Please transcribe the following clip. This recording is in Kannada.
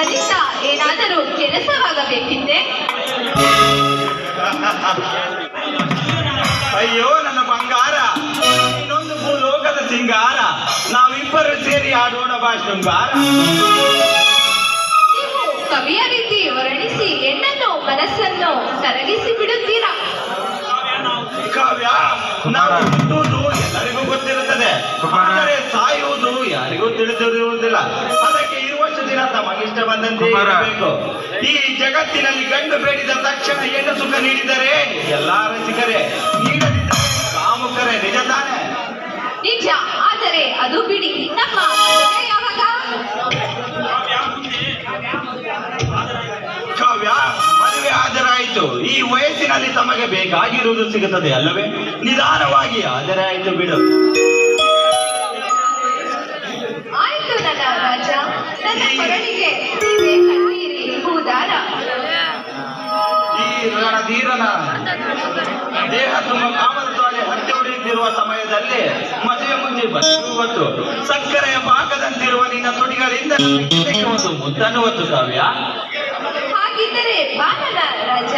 ನನ್ನಿಂದ ಏನಾದರೂ ಕೆಲಸವಾಗಬೇಕಿತ್ತೆ. ಅಯ್ಯೋ ನನ್ನ ಬಂಗಾರ, ಇನ್ನೊಂದು ಭೂಲೋಕದ ಸಿಂಗಾರ, ನಾವಿಬ್ಬರು ಸೇರಿ ಆಡೋಣ ಬಾ ಶೃಂಗಾರ. ನೀವು ಕವಿಯ ರೀತಿ ವರ್ಣಿಸಿ ಹೆಣ್ಣನ್ನು ಮನಸ್ಸನ್ನು ಕರಗಿಸಿ ಬಿಡುತ್ತೀರಾ. ಕಾವ್ಯ, ನಾವು ಹುಟ್ಟುವುದು ಎಲ್ಲರಿಗೂ ಗೊತ್ತಿರುತ್ತದೆ, ಆದರೆ ಸಾಯುವುದು ಯಾರಿಗೂ ತಿಳಿದಿರುವುದಿಲ್ಲ. ಅದಕ್ಕೆ ಇರುವಷ್ಟು ದಿನ ತಮಗಿಷ್ಟ ಬಂದಂತೆ ಇರಬೇಕು. ಈ ಜಗತ್ತಿನಲ್ಲಿ ಗಂಡು ಬೇಡಿದ ತಕ್ಷಣ ಹೆಣ್ಣು ಸುಖ ನೀಡಿದರೆ ಎಲ್ಲಾ ರಸಿಕರೇ, ನೀಡದಿದ್ದರೆ ಕಾಮುಕರೇ. ನಿಜ ತಾನೆ? ನಿಜ. ಆದರೆ ಅದು ಬಿಡಿ, ನಮ್ಮ ಮದುವೆ ಯಾವಾಗ? ಕಾವ್ಯ, ಮದುವೆ ಹಾಜರಾಯಿತು. ಈ ವಯಸ್ಸಿನಲ್ಲಿ ತಮಗೆ ಬೇಕಾಗಿರುವುದು ಸಿಗುತ್ತದೆ ಅಲ್ಲವೇ? ನಿಧಾನವಾಗಿ ಹಾಜರಾಯಿತು ಬಿಡು. ಆಯ್ತು ನನ್ನ ರಾಜ. ನನ್ನ ಕೊರಳಿಗೆ ನೀವೇ ಕಣ್ಣೀರಿ ಹೂದಾರ. ಈ ರಣಧೀರನ ದೇಹ ತುಂಬ ಕಾಮದ ಜ್ವಾಲೆ ಹತ್ತಿ ಹೊಡೆಯುತ್ತಿರುವ ಸಮಯದಲ್ಲಿ ಮದುವೆ ಮುಂಚೆ ಬಂದಿರುವತ್ತು ಸಕ್ಕರೆಯ ಪಾಕದಂತಿರುವ ನಿನ್ನ ತುಟಿಗಳಿಂದ ಒಂದು ಮುದ್ದನ್ನು ಹೊತ್ತು. ಕಾವ್ಯ, ಹಾಗಿದ್ದರೆ ಬಾ ನನ್ನ ರಾಜ.